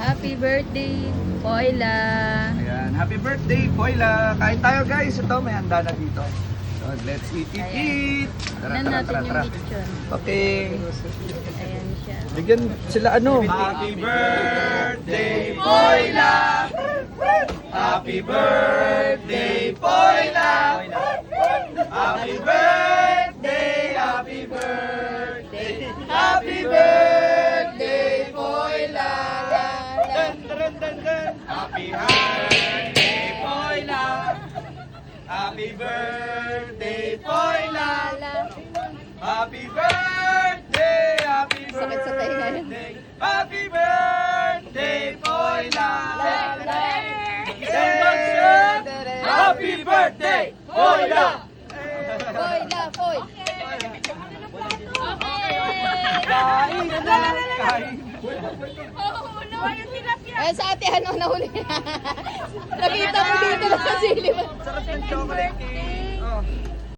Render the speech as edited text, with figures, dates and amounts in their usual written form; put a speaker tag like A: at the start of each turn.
A: Happy birthday, Poyla.
B: Ayan, happy birthday, Poyla. Kain tayo guys. Ito, may handa na dito. So, let's eat.
A: Tignan natin yung lechon.
B: Okay.
A: Ayan siya.
B: Bigyan sila ano. Happy birthday, Poyla! Happy birthday, Poyla! Happy birthday, happy birthday, happy birthday, Poyla! Happy birthday, Poyla! Happy birthday, Poyla! Happy birthday, happy
A: Sakit sa tainga yun.
B: birthday, happy birthday, Poyla! Happy birthday, Poyla!
A: Poyla, Poy.
B: Kain na! Kain!
A: Eh, sa ate, ano, nahuli na. Nakita mo dito na sa silip.
B: Sarap yung chocolate cake.